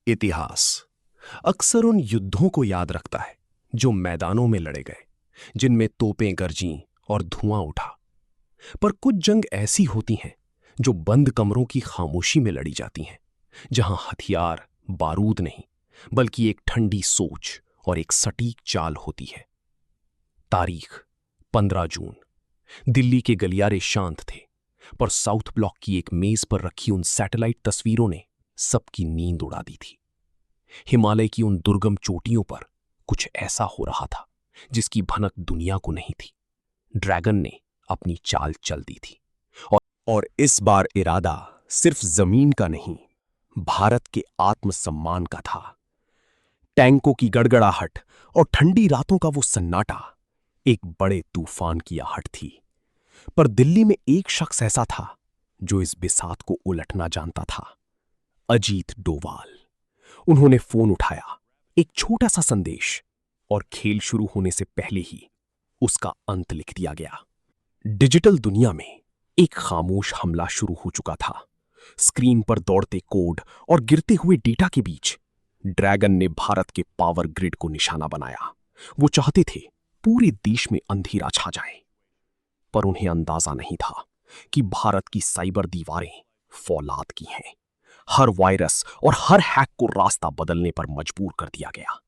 इतिहास अक्सर उन युद्धों को याद रखता है जो मैदानों में लड़े गए, जिनमें तोपें गरजीं और धुआं उठा। पर कुछ जंग ऐसी होती हैं जो बंद कमरों की खामोशी में लड़ी जाती हैं, जहां हथियार बारूद नहीं बल्कि एक ठंडी सोच और एक सटीक चाल होती है। तारीख 15 जून। दिल्ली के गलियारे शांत थे, पर साउथ ब्लॉक की एक मेज पर रखी उन सैटेलाइट तस्वीरों ने सबकी नींद उड़ा दी थी। हिमालय की उन दुर्गम चोटियों पर कुछ ऐसा हो रहा था जिसकी भनक दुनिया को नहीं थी। ड्रैगन ने अपनी चाल चल दी थी और इस बार इरादा सिर्फ जमीन का नहीं, भारत के आत्मसम्मान का था। टैंकों की गड़गड़ाहट और ठंडी रातों का वो सन्नाटा एक बड़े तूफान की आहट थी। पर दिल्ली में एक शख्स ऐसा था जो इस बिसात को उलटना जानता था, अजीत डोवाल। उन्होंने फोन उठाया, एक छोटा सा संदेश, और खेल शुरू होने से पहले ही उसका अंत लिख दिया गया। डिजिटल दुनिया में एक खामोश हमला शुरू हो चुका था। स्क्रीन पर दौड़ते कोड और गिरते हुए डेटा के बीच ड्रैगन ने भारत के पावर ग्रिड को निशाना बनाया। वो चाहते थे पूरे देश में अंधेरा छा जाए, पर उन्हें अंदाजा नहीं था कि भारत की साइबर दीवारें फौलाद की हैं। हर वायरस और हर हैक को रास्ता बदलने पर मजबूर कर दिया गया।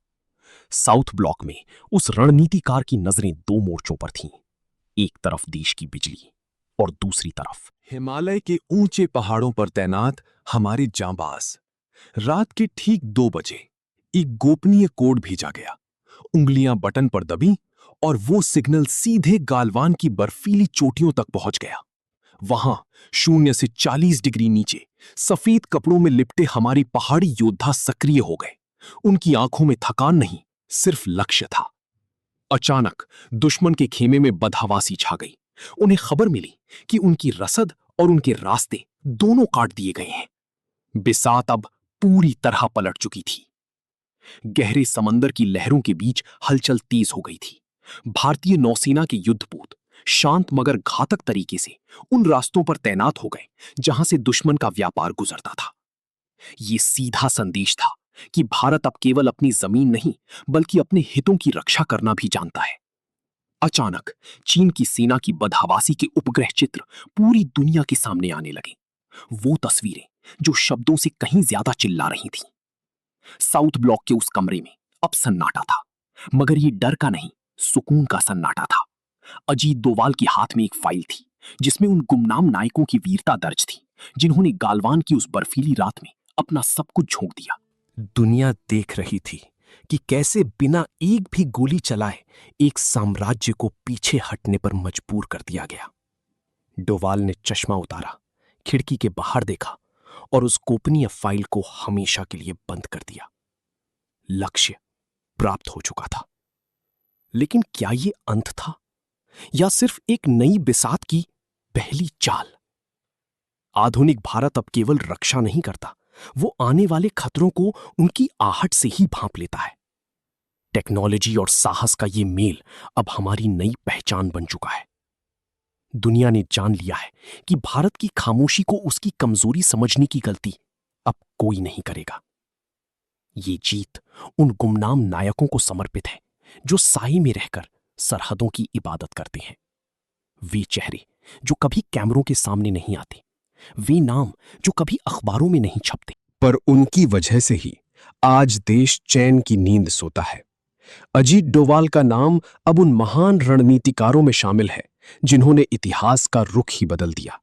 साउथ ब्लॉक में उस रणनीतिकार की नजरें दो मोर्चों पर थीं। एक तरफ देश की बिजली और दूसरी तरफ हिमालय के ऊंचे पहाड़ों पर तैनात हमारे जांबाज। रात के ठीक 2 बजे एक गोपनीय कोड भेजा गया। उंगलियां बटन पर दबी और वो सिग्नल सीधे गालवान की बर्फीली चोटियों तक पहुंच गया। वहां 0 से 40 डिग्री नीचे सफेद कपड़ों में लिपटे हमारी पहाड़ी योद्धा सक्रिय हो गए। उनकी आंखों में थकान नहीं, सिर्फ लक्ष्य था। अचानक दुश्मन के खेमे में बदहवासी छा गई। उन्हें खबर मिली कि उनकी रसद और उनके रास्ते दोनों काट दिए गए हैं। बिसात अब पूरी तरह पलट चुकी थी। गहरे समंदर की लहरों के बीच हलचल तेज हो गई थी। भारतीय नौसेना के युद्धपोत शांत मगर घातक तरीके से उन रास्तों पर तैनात हो गए जहां से दुश्मन का व्यापार गुजरता था। ये सीधा संदेश था कि भारत अब केवल अपनी जमीन नहीं बल्कि अपने हितों की रक्षा करना भी जानता है। अचानक चीन की सेना की बदहवासी के उपग्रह चित्र पूरी दुनिया के सामने आने लगे। वो तस्वीरें जो शब्दों से कहीं ज्यादा चिल्ला रही थीं। साउथ ब्लॉक के उस कमरे में अब सन्नाटा था, मगर ये डर का नहीं, सुकून का सन्नाटा था। अजीत डोवाल के हाथ में एक फाइल थी जिसमें उन गुमनाम नायकों की वीरता दर्ज थी, जिन्होंने गालवान की उस बर्फीली रात में अपना सब कुछ झोंक दिया। दुनिया देख रही थी कि कैसे बिना एक भी गोली चलाए एक साम्राज्य को पीछे हटने पर मजबूर कर दिया गया। डोवाल ने चश्मा उतारा, खिड़की के बाहर देखा और उस गोपनीय फाइल को हमेशा के लिए बंद कर दिया। लक्ष्य प्राप्त हो चुका था, लेकिन क्या यह अंत था या सिर्फ एक नई बिसात की पहली चाल? आधुनिक भारत अब केवल रक्षा नहीं करता, वो आने वाले खतरों को उनकी आहट से ही भांप लेता है। टेक्नोलॉजी और साहस का ये मेल अब हमारी नई पहचान बन चुका है। दुनिया ने जान लिया है कि भारत की खामोशी को उसकी कमजोरी समझने की गलती अब कोई नहीं करेगा। ये जीत उन गुमनाम नायकों को समर्पित है जो साए में रहकर सरहदों की इबादत करते हैं। वे चेहरे जो कभी कैमरों के सामने नहीं आते, वे नाम जो कभी अखबारों में नहीं छपते, पर उनकी वजह से ही आज देश चैन की नींद सोता है। अजीत डोवाल का नाम अब उन महान रणनीतिकारों में शामिल है जिन्होंने इतिहास का रुख ही बदल दिया।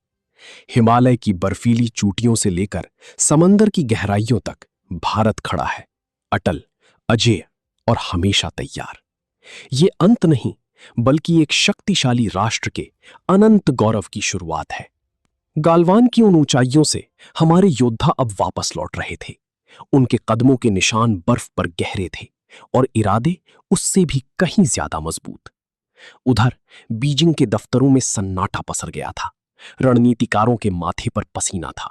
हिमालय की बर्फीली चोटियों से लेकर समंदर की गहराइयों तक भारत खड़ा है, अटल, अजेय और हमेशा तैयार। ये अंत नहीं बल्कि एक शक्तिशाली राष्ट्र के अनंत गौरव की शुरुआत है। गालवान की उन ऊंचाइयों से हमारे योद्धा अब वापस लौट रहे थे। उनके कदमों के निशान बर्फ पर गहरे थे और इरादे उससे भी कहीं ज्यादा मजबूत। उधर बीजिंग के दफ्तरों में सन्नाटा पसर गया था। रणनीतिकारों के माथे पर पसीना था।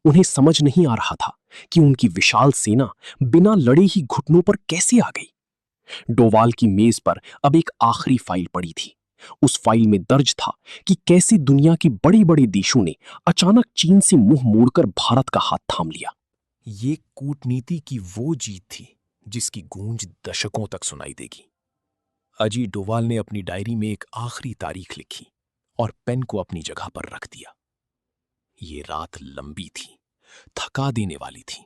उन्हें समझ नहीं आ रहा था कि उनकी विशाल सेना बिना लड़े ही घुटनों पर कैसे आ गई। डोवाल की मेज पर अब एक आखिरी फाइल पड़ी थी। उस फाइल में दर्ज था कि कैसे दुनिया के बड़े बड़े देशों ने अचानक चीन से मुंह मोड़कर भारत का हाथ थाम लिया। ये कूटनीति की वो जीत थी जिसकी गूंज दशकों तक सुनाई देगी। अजीत डोभाल ने अपनी डायरी में एक आखिरी तारीख लिखी और पेन को अपनी जगह पर रख दिया। ये रात लंबी थी, थका देने वाली थी,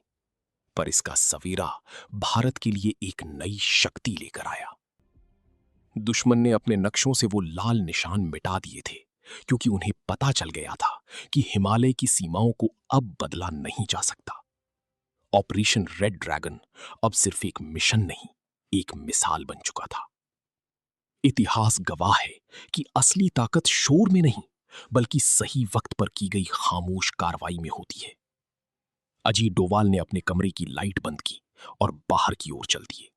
पर इसका सवेरा भारत के लिए एक नई शक्ति लेकर आया। दुश्मन ने अपने नक्शों से वो लाल निशान मिटा दिए थे, क्योंकि उन्हें पता चल गया था कि हिमालय की सीमाओं को अब बदला नहीं जा सकता। ऑपरेशन रेड ड्रैगन अब सिर्फ एक मिशन नहीं, एक मिसाल बन चुका था। इतिहास गवाह है कि असली ताकत शोर में नहीं, बल्कि सही वक्त पर की गई खामोश कार्रवाई में होती है। अजीत डोभाल ने अपने कमरे की लाइट बंद की और बाहर की ओर चल दिए।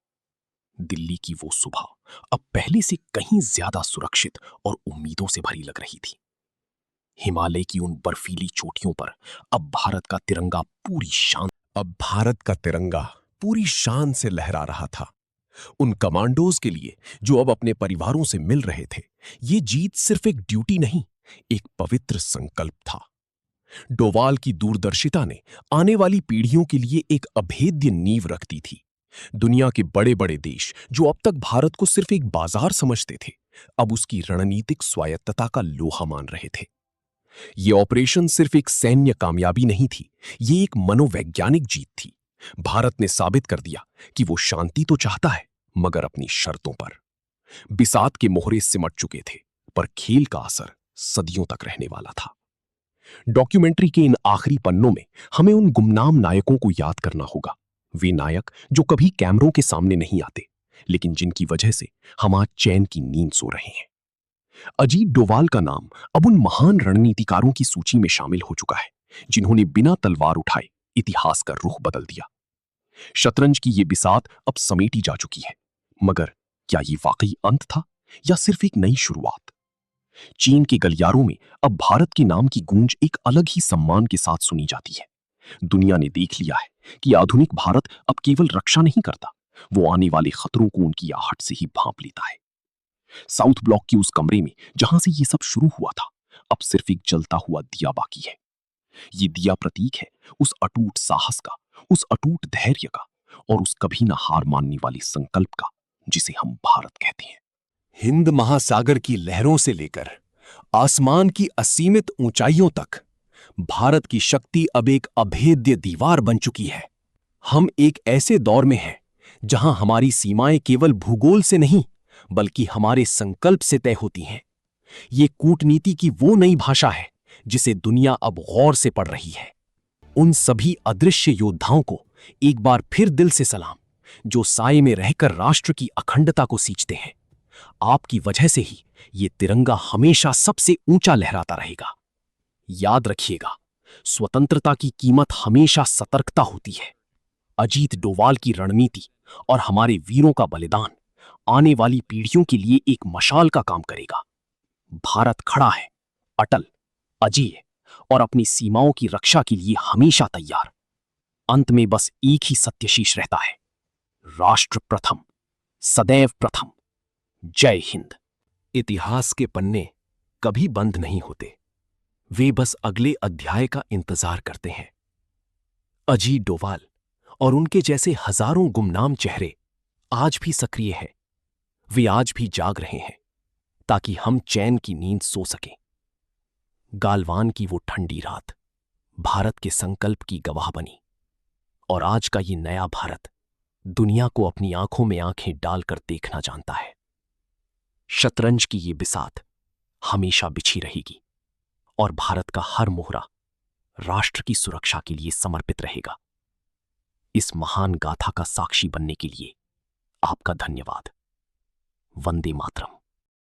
दिल्ली की वो सुबह अब पहले से कहीं ज्यादा सुरक्षित और उम्मीदों से भरी लग रही थी। हिमालय की उन बर्फीली चोटियों पर अब भारत का तिरंगा पूरी शान से लहरा रहा था। उन कमांडोज के लिए जो अब अपने परिवारों से मिल रहे थे, ये जीत सिर्फ एक ड्यूटी नहीं, एक पवित्र संकल्प था। डोभाल की दूरदर्शिता ने आने वाली पीढ़ियों के लिए एक अभेद्य नींव रख दी थी। दुनिया के बड़े बड़े देश जो अब तक भारत को सिर्फ एक बाजार समझते थे, अब उसकी रणनीतिक स्वायत्तता का लोहा मान रहे थे। ये ऑपरेशन सिर्फ एक सैन्य कामयाबी नहीं थी, ये एक मनोवैज्ञानिक जीत थी। भारत ने साबित कर दिया कि वो शांति तो चाहता है, मगर अपनी शर्तों पर। बिसात के मोहरे सिमट चुके थे, पर खेल का असर सदियों तक रहने वाला था। डॉक्यूमेंट्री के इन आखिरी पन्नों में हमें उन गुमनाम नायकों को याद करना होगा। वे नायक जो कभी कैमरों के सामने नहीं आते, लेकिन जिनकी वजह से हम आज चैन की नींद सो रहे हैं। अजीत डोभाल का नाम अब उन महान रणनीतिकारों की सूची में शामिल हो चुका है, जिन्होंने बिना तलवार उठाए इतिहास का रुख बदल दिया। शतरंज की ये बिसात अब समेटी जा चुकी है, मगर क्या ये वाकई अंत था या सिर्फ एक नई शुरुआत? चीन के गलियारों में अब भारत के नाम की गूंज एक अलग ही सम्मान के साथ सुनी जाती है। दुनिया ने देख लिया है कि आधुनिक भारत अब केवल रक्षा नहीं करता, वो आने वाले खतरों को उनकी आहट से ही भांप लेता है। साउथ ब्लॉक के उस कमरे में जहां से ये सब शुरू हुआ था, अब सिर्फ एक जलता हुआ दिया बाकी है। ये दिया प्रतीक है उस अटूट साहस का, उस अटूट धैर्य का और उस कभी ना हार मानने वाले संकल्प का जिसे हम भारत कहते हैं। हिंद महासागर की लहरों से लेकर आसमान की असीमित ऊंचाइयों तक भारत की शक्ति अब एक अभेद्य दीवार बन चुकी है। हम एक ऐसे दौर में हैं जहां हमारी सीमाएं केवल भूगोल से नहीं, बल्कि हमारे संकल्प से तय होती हैं। ये कूटनीति की वो नई भाषा है जिसे दुनिया अब गौर से पढ़ रही है। उन सभी अदृश्य योद्धाओं को एक बार फिर दिल से सलाम, जो साए में रहकर राष्ट्र की अखंडता को सींचते हैं। आपकी वजह से ही ये तिरंगा हमेशा सबसे ऊंचा लहराता रहेगा। याद रखिएगा, स्वतंत्रता की कीमत हमेशा सतर्कता होती है। अजीत डोभाल की रणनीति और हमारे वीरों का बलिदान आने वाली पीढ़ियों के लिए एक मशाल का काम करेगा। भारत खड़ा है, अटल, अजेय और अपनी सीमाओं की रक्षा के लिए हमेशा तैयार। अंत में बस एक ही सत्य शेष रहता है, राष्ट्र प्रथम, सदैव प्रथम। जय हिंद। इतिहास के पन्ने कभी बंद नहीं होते, वे बस अगले अध्याय का इंतजार करते हैं। अजीत डोभाल और उनके जैसे हजारों गुमनाम चेहरे आज भी सक्रिय हैं। वे आज भी जाग रहे हैं ताकि हम चैन की नींद सो सकें। गालवान की वो ठंडी रात भारत के संकल्प की गवाह बनी, और आज का ये नया भारत दुनिया को अपनी आंखों में आंखें डालकर देखना जानता है। शतरंज की ये बिसात हमेशा बिछी रहेगी और भारत का हर मोहरा राष्ट्र की सुरक्षा के लिए समर्पित रहेगा। इस महान गाथा का साक्षी बनने के लिए आपका धन्यवाद। वंदे मातरम।